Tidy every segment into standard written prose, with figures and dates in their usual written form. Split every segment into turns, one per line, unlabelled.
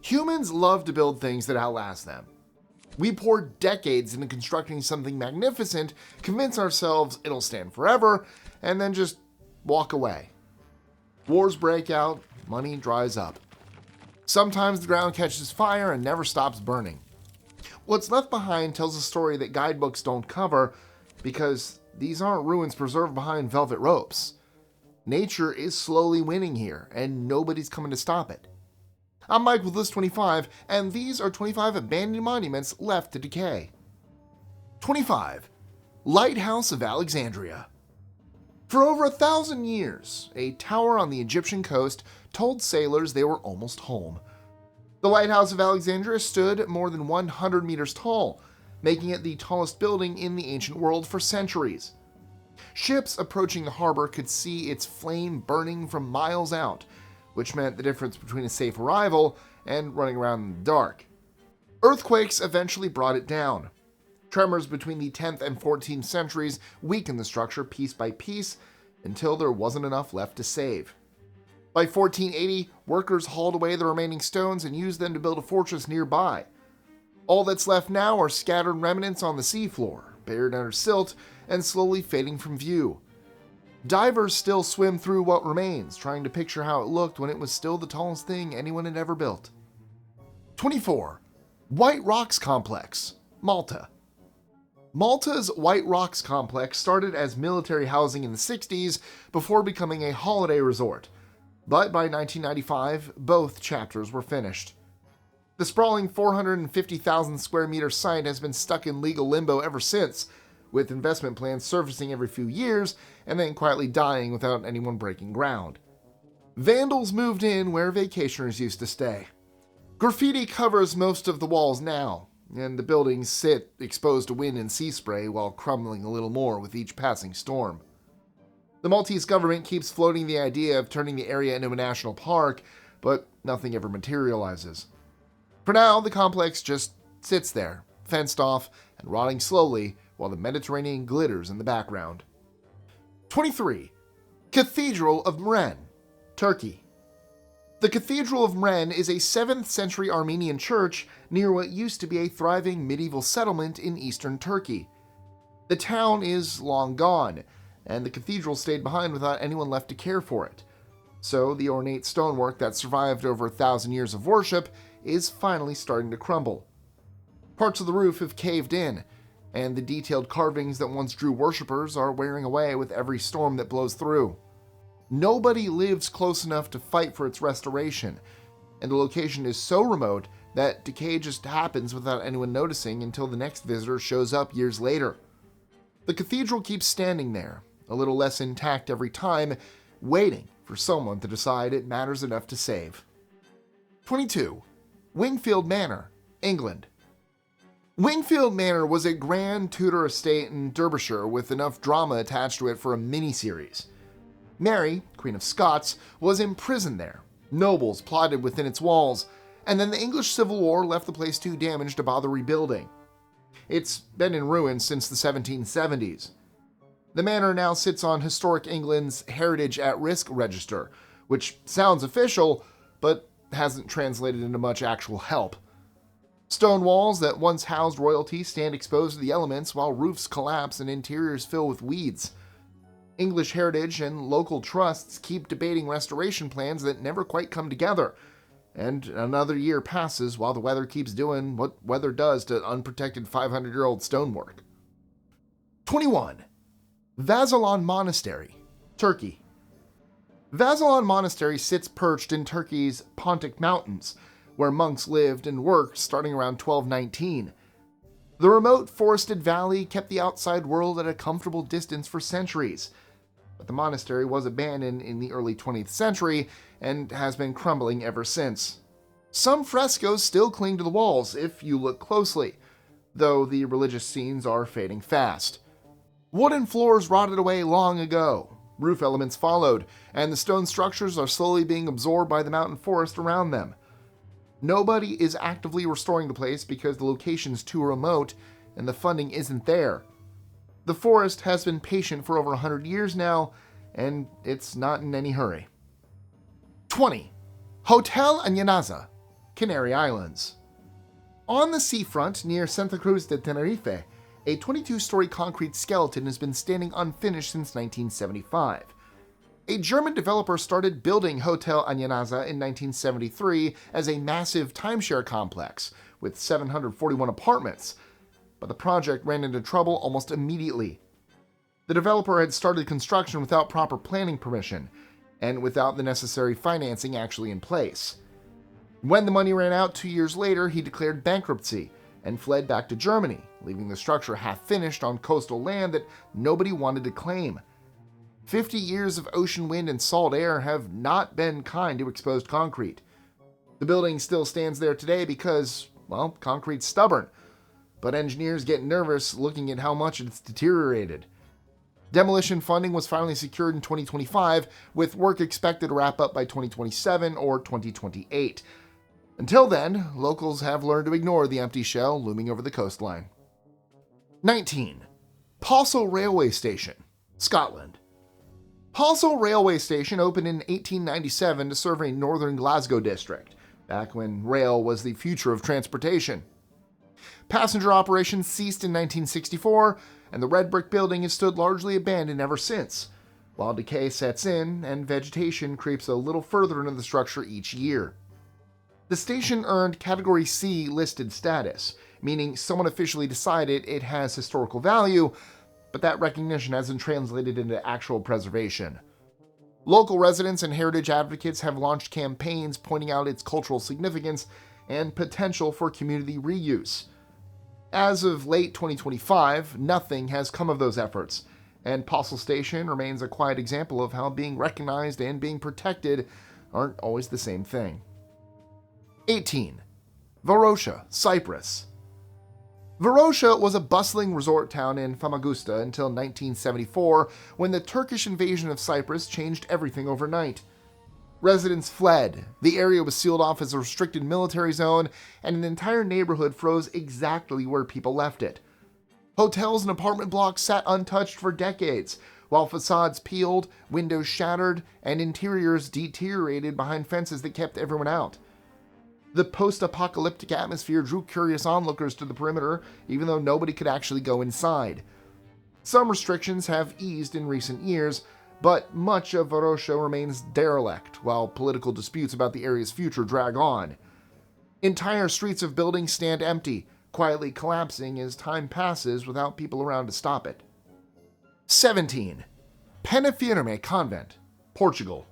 Humans love to build things that outlast them. We pour decades into constructing something magnificent, convince ourselves it'll stand forever, and then just walk away. Wars break out, money dries up. Sometimes the ground catches fire and never stops burning. What's left behind tells a story that guidebooks don't cover, because these aren't ruins preserved behind velvet ropes. Nature is slowly winning here, and nobody's coming to stop it. I'm Mike with List 25, and these are 25 abandoned monuments left to decay. 25. Lighthouse of Alexandria. For over 1,000 years, a tower on the Egyptian coast told sailors they were almost home. The Lighthouse of Alexandria stood more than 100 meters tall, making it the tallest building in the ancient world for centuries. Ships approaching the harbor could see its flame burning from miles out, which meant the difference between a safe arrival and running around in the dark. Earthquakes eventually brought it down. Tremors between the 10th and 14th centuries weakened the structure piece by piece until there wasn't enough left to save. By 1480, workers hauled away the remaining stones and used them to build a fortress nearby. All that's left now are scattered remnants on the seafloor, buried under silt and slowly fading from view. Divers still swim through what remains, trying to picture how it looked when it was still the tallest thing anyone had ever built. 24. White Rocks Complex, Malta. Malta's White Rocks Complex started as military housing in the 60s before becoming a holiday resort, but by 1995, both chapters were finished. The sprawling 450,000 square meter site has been stuck in legal limbo ever since, with investment plans surfacing every few years and then quietly dying without anyone breaking ground. Vandals moved in where vacationers used to stay. Graffiti covers most of the walls now, and the buildings sit exposed to wind and sea spray while crumbling a little more with each passing storm. The Maltese government keeps floating the idea of turning the area into a national park, but nothing ever materializes. For now, the complex just sits there, fenced off and rotting slowly, while the Mediterranean glitters in the background. 23. Cathedral of Mren, Turkey. The Cathedral of Mren is a 7th century Armenian church near what used to be a thriving medieval settlement in eastern Turkey. The town is long gone, and the cathedral stayed behind without anyone left to care for it. So the ornate stonework that survived over 1,000 years of worship is finally starting to crumble. Parts of the roof have caved in, and the detailed carvings that once drew worshippers are wearing away with every storm that blows through. Nobody lives close enough to fight for its restoration, and the location is so remote that decay just happens without anyone noticing until the next visitor shows up years later. The cathedral keeps standing there, a little less intact every time, waiting for someone to decide it matters enough to save. 22. Wingfield Manor, England. Wingfield Manor was a grand Tudor estate in Derbyshire with enough drama attached to it for a miniseries. Mary, Queen of Scots, was imprisoned there. Nobles plotted within its walls, and then the English Civil War left the place too damaged to bother rebuilding. It's been in ruins since the 1770s. The manor now sits on Historic England's Heritage at Risk register, which sounds official, but hasn't translated into much actual help. Stone walls that once housed royalty stand exposed to the elements while roofs collapse and interiors fill with weeds. English heritage and local trusts keep debating restoration plans that never quite come together, and another year passes while the weather keeps doing what weather does to unprotected 500-year-old stonework. 21. Vazelon Monastery, Turkey. Vazelon Monastery sits perched in Turkey's Pontic Mountains, where monks lived and worked starting around 1219. The remote forested valley kept the outside world at a comfortable distance for centuries, but the monastery was abandoned in the early 20th century and has been crumbling ever since. Some frescoes still cling to the walls if you look closely, though the religious scenes are fading fast. Wooden floors rotted away long ago, roof elements followed, and the stone structures are slowly being absorbed by the mountain forest around them. Nobody is actively restoring the place because the location's too remote and the funding isn't there. The forest has been patient for over 100 years now, and it's not in any hurry. 20. Hotel Añaza, Canary Islands. On the seafront near Santa Cruz de Tenerife, a 22-story concrete skeleton has been standing unfinished since 1975. A German developer started building Hotel Añaza in 1973 as a massive timeshare complex with 741 apartments, but the project ran into trouble almost immediately. The developer had started construction without proper planning permission and without the necessary financing actually in place. When the money ran out 2 years later, he declared bankruptcy and fled back to Germany, leaving the structure half-finished on coastal land that nobody wanted to claim. 50 years of ocean wind and salt air have not been kind to exposed concrete. The building still stands there today because, well, concrete's stubborn, but engineers get nervous looking at how much it's deteriorated. Demolition funding was finally secured in 2025, with work expected to wrap up by 2027 or 2028. Until then, locals have learned to ignore the empty shell looming over the coastline. 19. Possil Railway Station, Scotland. Possil Railway Station opened in 1897 to serve a northern Glasgow district, back when rail was the future of transportation. Passenger operations ceased in 1964, and the red brick building has stood largely abandoned ever since, while decay sets in and vegetation creeps a little further into the structure each year. The station earned Category C listed status, meaning someone officially decided it has historical value, but that recognition hasn't translated into actual preservation. Local residents and heritage advocates have launched campaigns pointing out its cultural significance and potential for community reuse. As of late 2025, nothing has come of those efforts, and Possil Station remains a quiet example of how being recognized and being protected aren't always the same thing. 18. Varosha, Cyprus. Varosha was a bustling resort town in Famagusta until 1974, when the Turkish invasion of Cyprus changed everything overnight. Residents fled, the area was sealed off as a restricted military zone, and an entire neighborhood froze exactly where people left it. Hotels and apartment blocks sat untouched for decades, while facades peeled, windows shattered, and interiors deteriorated behind fences that kept everyone out. The post-apocalyptic atmosphere drew curious onlookers to the perimeter, even though nobody could actually go inside. Some restrictions have eased in recent years, but much of Varosha remains derelict, while political disputes about the area's future drag on. Entire streets of buildings stand empty, quietly collapsing as time passes without people around to stop it. 17. Penafirme Convent, Portugal.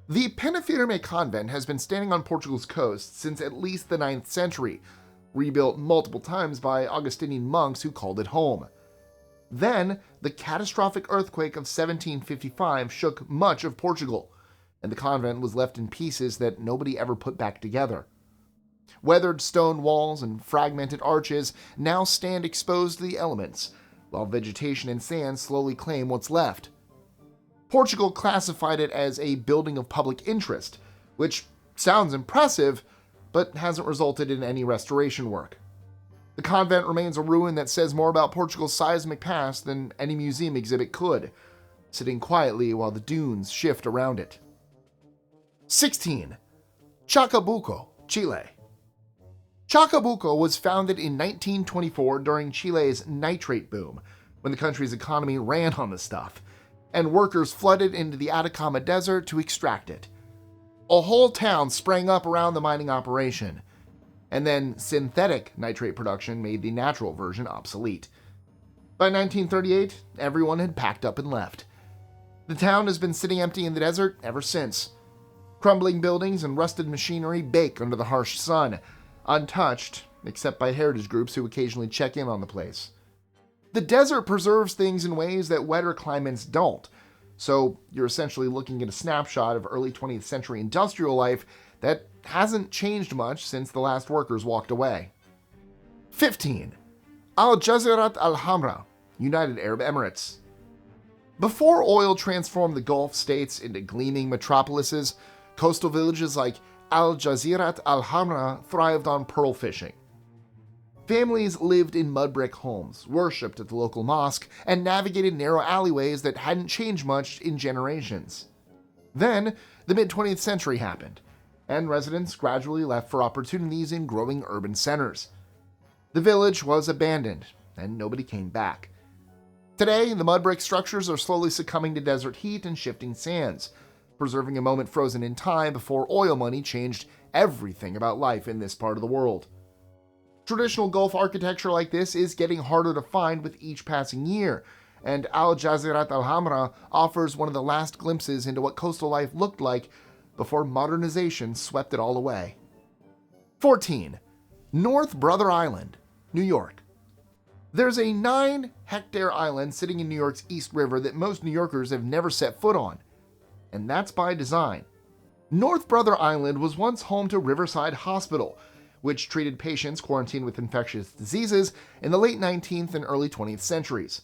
The Penafirme Convent has been standing on Portugal's coast since at least the 9th century, rebuilt multiple times by Augustinian monks who called it home. Then, the catastrophic earthquake of 1755 shook much of Portugal, and the convent was left in pieces that nobody ever put back together. Weathered stone walls and fragmented arches now stand exposed to the elements, while vegetation and sand slowly claim what's left. Portugal classified it as a building of public interest, which sounds impressive, but hasn't resulted in any restoration work. The convent remains a ruin that says more about Portugal's seismic past than any museum exhibit could, sitting quietly while the dunes shift around it. 16. Chacabuco, Chile. Chacabuco was founded in 1924 during Chile's nitrate boom, when the country's economy ran on the stuff, and workers flooded into the Atacama Desert to extract it. A whole town sprang up around the mining operation, and then synthetic nitrate production made the natural version obsolete. By 1938, everyone had packed up and left. The town has been sitting empty in the desert ever since. Crumbling buildings and rusted machinery bake under the harsh sun, untouched except by heritage groups who occasionally check in on the place. The desert preserves things in ways that wetter climates don't, so you're essentially looking at a snapshot of early 20th century industrial life that hasn't changed much since the last workers walked away. 15. Jazirat Hamra, United Arab Emirates. Before oil transformed the Gulf states into gleaming metropolises, coastal villages like Jazirat Hamra thrived on pearl fishing. Families lived in mud brick homes, worshipped at the local mosque, and navigated narrow alleyways that hadn't changed much in generations. Then, the mid-20th century happened, and residents gradually left for opportunities in growing urban centers. The village was abandoned, and nobody came back. Today, the mud brick structures are slowly succumbing to desert heat and shifting sands, preserving a moment frozen in time before oil money changed everything about life in this part of the world. Traditional Gulf architecture like this is getting harder to find with each passing year, and Jazirat Hamra offers one of the last glimpses into what coastal life looked like before modernization swept it all away. 14. North Brother Island, New York. There's a 9-hectare island sitting in New York's East River that most New Yorkers have never set foot on, and that's by design. North Brother Island was once home to Riverside Hospital, which treated patients quarantined with infectious diseases in the late 19th and early 20th centuries.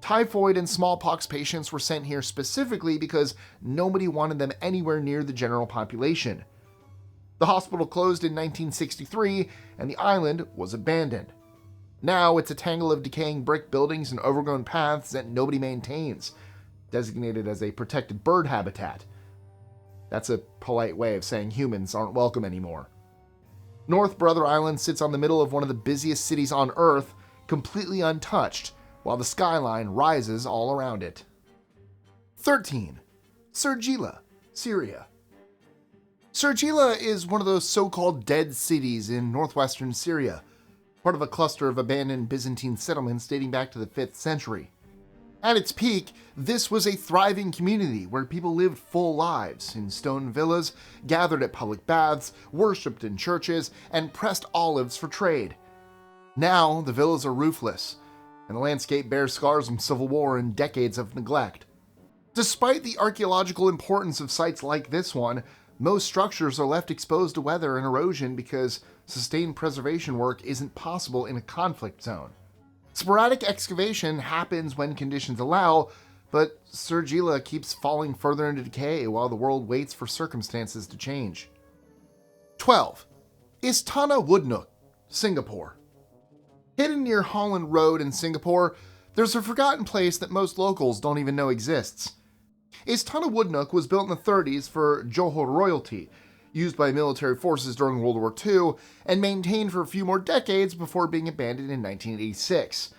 Typhoid and smallpox patients were sent here specifically because nobody wanted them anywhere near the general population. The hospital closed in 1963, and the island was abandoned. Now it's a tangle of decaying brick buildings and overgrown paths that nobody maintains, designated as a protected bird habitat. That's a polite way of saying humans aren't welcome anymore. North Brother Island sits on the middle of one of the busiest cities on Earth, completely untouched, while the skyline rises all around it. 13. Serjilla, Syria. Serjilla is one of those so-called dead cities in northwestern Syria, part of a cluster of abandoned Byzantine settlements dating back to the 5th century. At its peak, this was a thriving community where people lived full lives in stone villas, gathered at public baths, worshipped in churches, and pressed olives for trade. Now, the villas are roofless, and the landscape bears scars from civil war and decades of neglect. Despite the archaeological importance of sites like this one, most structures are left exposed to weather and erosion because sustained preservation work isn't possible in a conflict zone. Sporadic excavation happens when conditions allow, but Serjilla keeps falling further into decay while the world waits for circumstances to change. 12. Istana Woodneuk, Singapore. Hidden near Holland Road in Singapore, there's a forgotten place that most locals don't even know exists. Istana Woodneuk was built in the 30s for Johor royalty, used by military forces during World War II, and maintained for a few more decades before being abandoned in 1986.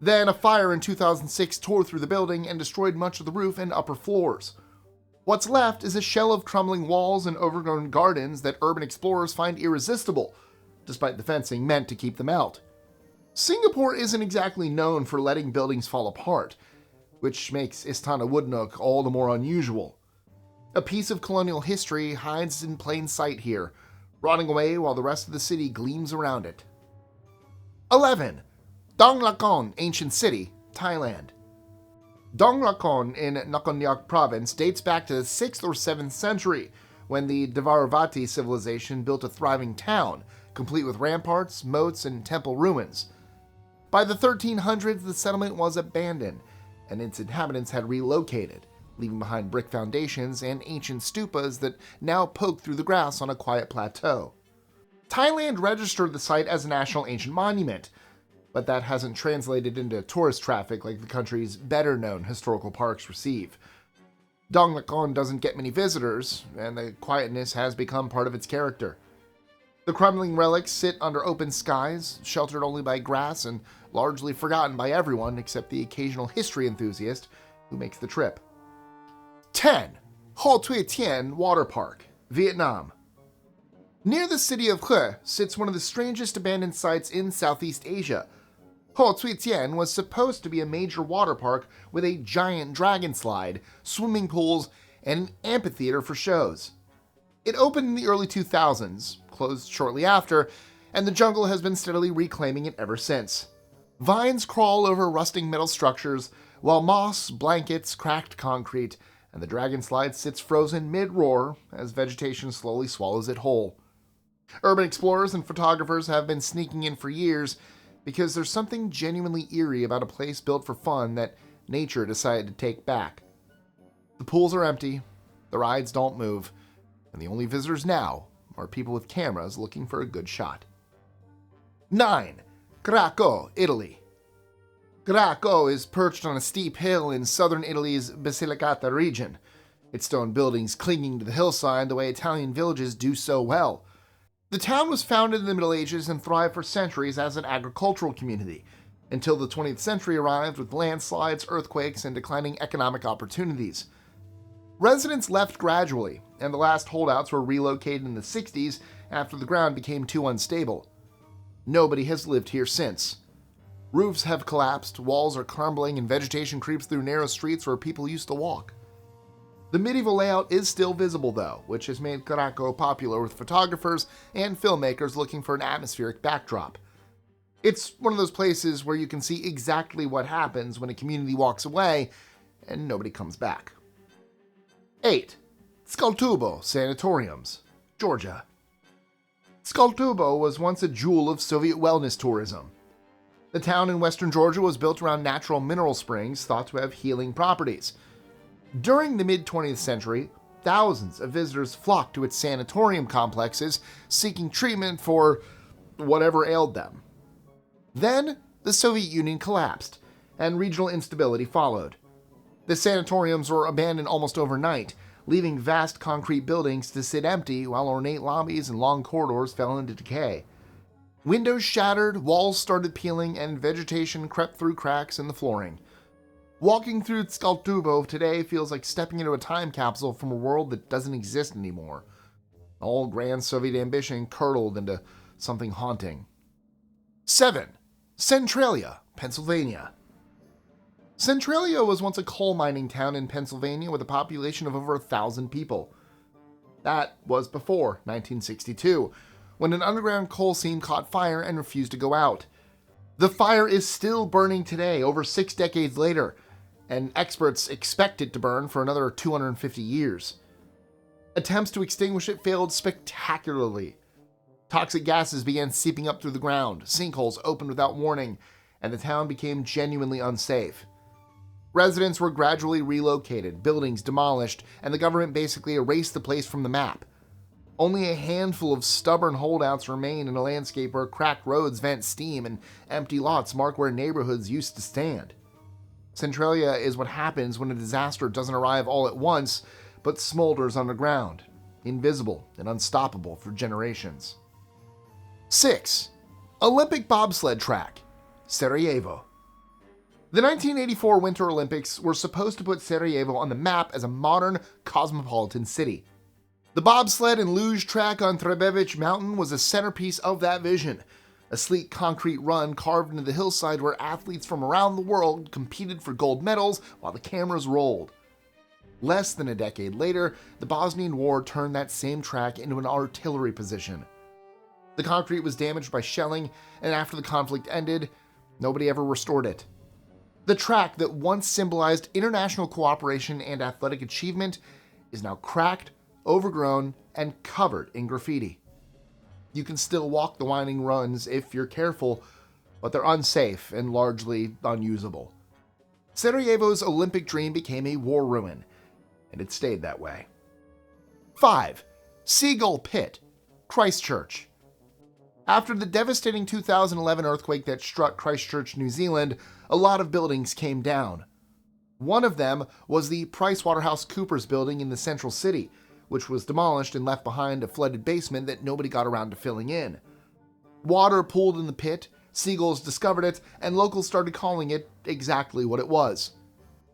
Then a fire in 2006 tore through the building and destroyed much of the roof and upper floors. What's left is a shell of crumbling walls and overgrown gardens that urban explorers find irresistible, despite the fencing meant to keep them out. Singapore isn't exactly known for letting buildings fall apart, which makes Istana Woodneuk all the more unusual. A piece of colonial history hides in plain sight here, rotting away while the rest of the city gleams around it. 11. Dong Lakhon, Ancient City, Thailand. Dong Lakhon in Nakhon Province dates back to the 6th or 7th century, when the Dvaravati civilization built a thriving town, complete with ramparts, moats, and temple ruins. By the 1300s, the settlement was abandoned, and its inhabitants had relocated, leaving behind brick foundations and ancient stupas that now poke through the grass on a quiet plateau. Thailand registered the site as a national ancient monument, but that hasn't translated into tourist traffic like the country's better-known historical parks receive. Dong Lakhon doesn't get many visitors, and the quietness has become part of its character. The crumbling relics sit under open skies, sheltered only by grass and largely forgotten by everyone except the occasional history enthusiast who makes the trip. 10. Ho Tui Tien Water Park, Vietnam. Near the city of Hue sits one of the strangest abandoned sites in Southeast Asia. Ho Tui Tien was supposed to be a major water park with a giant dragon slide, swimming pools, and an amphitheater for shows. It opened in the early 2000s, closed shortly after, and the jungle has been steadily reclaiming it ever since. Vines crawl over rusting metal structures, while moss blankets cracked concrete, and the dragon slide sits frozen mid-roar as vegetation slowly swallows it whole. Urban explorers and photographers have been sneaking in for years because there's something genuinely eerie about a place built for fun that nature decided to take back. The pools are empty, the rides don't move, and the only visitors now are people with cameras looking for a good shot. 9. Cracco, Italy. Cracco is perched on a steep hill in southern Italy's Basilicata region. its stone buildings clinging to the hillside the way Italian villages do so well. The town was founded in the Middle Ages and thrived for centuries as an agricultural community, until the 20th century arrived with landslides, earthquakes, and declining economic opportunities. Residents left gradually, and the last holdouts were relocated in the 60s after the ground became too unstable. Nobody has lived here since. Roofs have collapsed, walls are crumbling, and vegetation creeps through narrow streets where people used to walk. The medieval layout is still visible though, which has made Krakow popular with photographers and filmmakers looking for an atmospheric backdrop. It's one of those places where you can see exactly what happens when a community walks away and nobody comes back. 8. Skaltubo Sanatoriums, Georgia. Skaltubo was once a jewel of Soviet wellness tourism. The town in western Georgia was built around natural mineral springs thought to have healing properties. During the mid-20th century, thousands of visitors flocked to its sanatorium complexes seeking treatment for whatever ailed them. Then, the Soviet Union collapsed, and regional instability followed. The sanatoriums were abandoned almost overnight, leaving vast concrete buildings to sit empty while ornate lobbies and long corridors fell into decay. Windows shattered, walls started peeling, and vegetation crept through cracks in the flooring. Walking through Skaltubo today feels like stepping into a time capsule from a world that doesn't exist anymore. All grand Soviet ambition curdled into something haunting. 7. Centralia, Pennsylvania. Centralia was once a coal mining town in Pennsylvania with a population of over 1,000 people. That was before 1962, when an underground coal seam caught fire and refused to go out. The fire is still burning today, over 6 decades later, and experts expect it to burn for another 250 years. Attempts to extinguish it failed spectacularly. Toxic gases began seeping up through the ground, sinkholes opened without warning, and the town became genuinely unsafe. Residents were gradually relocated, buildings demolished, and the government basically erased the place from the map. Only a handful of stubborn holdouts remain in a landscape where cracked roads vent steam and empty lots mark where neighborhoods used to stand. Centralia is what happens when a disaster doesn't arrive all at once, but smolders underground, invisible and unstoppable for generations. 6. Olympic bobsled track, Sarajevo. The 1984 Winter Olympics were supposed to put Sarajevo on the map as a modern, cosmopolitan city. The bobsled and luge track on Trebević Mountain was a centerpiece of that vision, a sleek concrete run carved into the hillside where athletes from around the world competed for gold medals while the cameras rolled. Less than a decade later, the Bosnian War turned that same track into an artillery position. The concrete was damaged by shelling, and after the conflict ended, nobody ever restored it. The track that once symbolized international cooperation and athletic achievement is now cracked, overgrown, and covered in graffiti. You can still walk the winding runs if you're careful, but they're unsafe and largely unusable. Sarajevo's Olympic dream became a war ruin, and it stayed that way. 5. Seagull Pit, Christchurch. After the devastating 2011 earthquake that struck Christchurch, New Zealand, a lot of buildings came down. One of them was the PricewaterhouseCoopers building in the central city, which was demolished and left behind a flooded basement that nobody got around to filling in. Water pooled in the pit, seagulls discovered it, and locals started calling it exactly what it was.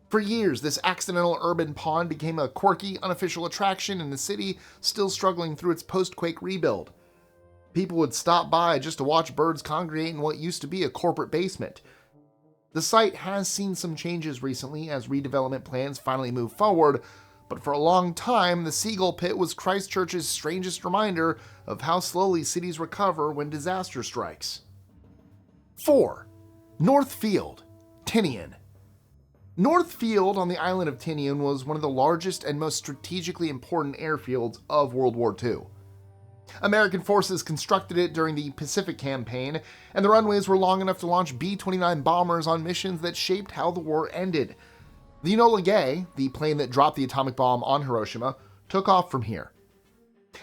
For years, this accidental urban pond became a quirky, unofficial attraction in a city still struggling through its post-quake rebuild. People would stop by just to watch birds congregate in what used to be a corporate basement. The site has seen some changes recently as redevelopment plans finally move forward, but for a long time, the Seagull Pit was Christchurch's strangest reminder of how slowly cities recover when disaster strikes. 4. Northfield, Tinian. Northfield on the island of Tinian was one of the largest and most strategically important airfields of World War II. American forces constructed it during the Pacific Campaign, and the runways were long enough to launch B-29 bombers on missions that shaped how the war ended. The Enola Gay, the plane that dropped the atomic bomb on Hiroshima, took off from here.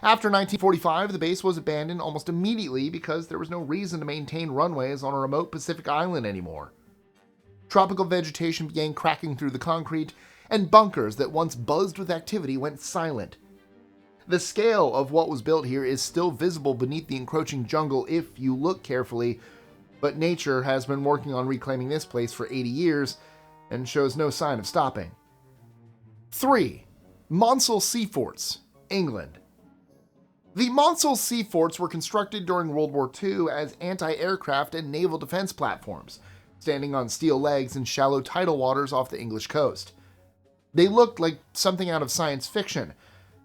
After 1945, the base was abandoned almost immediately because there was no reason to maintain runways on a remote Pacific island anymore. Tropical vegetation began cracking through the concrete, and bunkers that once buzzed with activity went silent. The scale of what was built here is still visible beneath the encroaching jungle if you look carefully, but nature has been working on reclaiming this place for 80 years and shows no sign of stopping. 3. Monsell Sea Forts, England. The Monsell Sea Forts were constructed during World War II as anti-aircraft and naval defense platforms, standing on steel legs in shallow tidal waters off the English coast. They looked like something out of science fiction,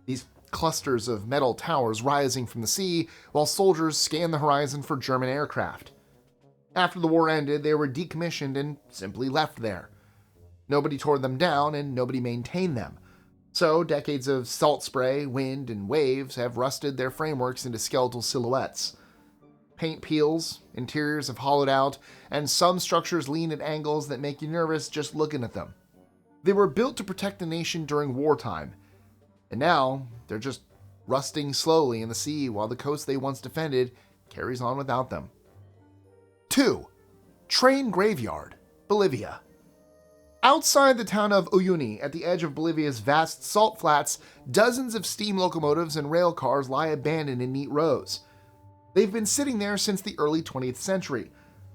these clusters of metal towers rising from the sea while soldiers scanned the horizon for German aircraft. After the war ended, they were decommissioned and simply left there. Nobody tore them down and nobody maintained them. So, decades of salt spray, wind, and waves have rusted their frameworks into skeletal silhouettes. Paint peels, interiors have hollowed out, and some structures lean at angles that make you nervous just looking at them. They were built to protect the nation during wartime, and now they're just rusting slowly in the sea while the coast they once defended carries on without them. 2. Train Graveyard, Bolivia. Outside the town of Uyuni, at the edge of Bolivia's vast salt flats, dozens of steam locomotives and rail cars lie abandoned in neat rows. They've been sitting there since the early 20th century,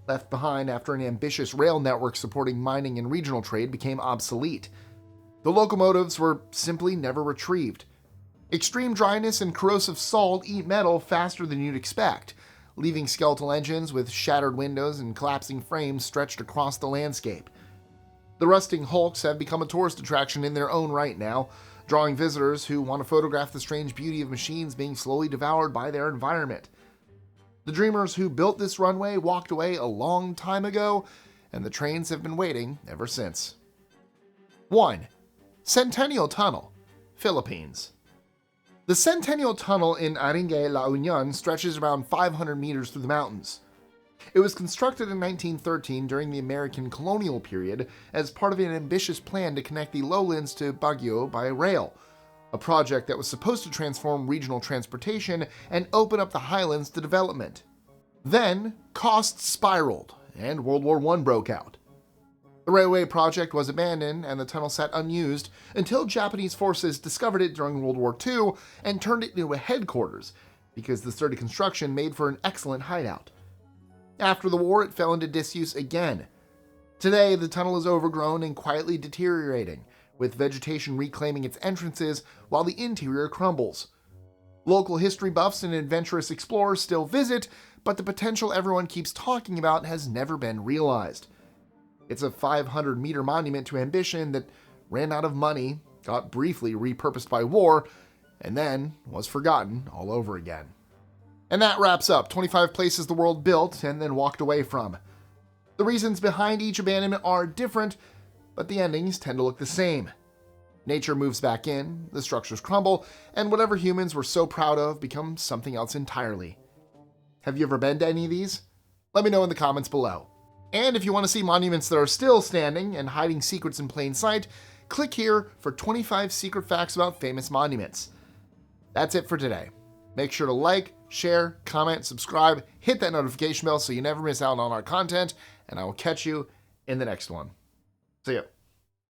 left behind after an ambitious rail network supporting mining and regional trade became obsolete. The locomotives were simply never retrieved. Extreme dryness and corrosive salt eat metal faster than you'd expect, leaving skeletal engines with shattered windows and collapsing frames stretched across the landscape. The rusting hulks have become a tourist attraction in their own right now, drawing visitors who want to photograph the strange beauty of machines being slowly devoured by their environment. The dreamers who built this runway walked away a long time ago, and the trains have been waiting ever since. 1. Centennial Tunnel, Philippines. The Centennial Tunnel in Aringue La Union stretches around 500 meters through the mountains. It was constructed in 1913 during the American colonial period as part of an ambitious plan to connect the lowlands to Baguio by rail, a project that was supposed to transform regional transportation and open up the highlands to development. Then, costs spiraled, and World War I broke out. The railway project was abandoned and the tunnel sat unused until Japanese forces discovered it during World War II and turned it into a headquarters because the sturdy construction made for an excellent hideout. After the war, it fell into disuse again. Today, the tunnel is overgrown and quietly deteriorating, with vegetation reclaiming its entrances while the interior crumbles. Local history buffs and adventurous explorers still visit, but the potential everyone keeps talking about has never been realized. It's a 500-meter monument to ambition that ran out of money, got briefly repurposed by war, and then was forgotten all over again. And that wraps up 25 places the world built and then walked away from. The reasons behind each abandonment are different, but the endings tend to look the same. Nature moves back in, the structures crumble, and whatever humans were so proud of becomes something else entirely. Have you ever been to any of these? Let me know in the comments below. And if you want to see monuments that are still standing and hiding secrets in plain sight, click here for 25 secret facts about famous monuments. That's it for today. Make sure to like, share, comment, subscribe, hit that notification bell so you never miss out on our content, and I will catch you in the next one. See ya.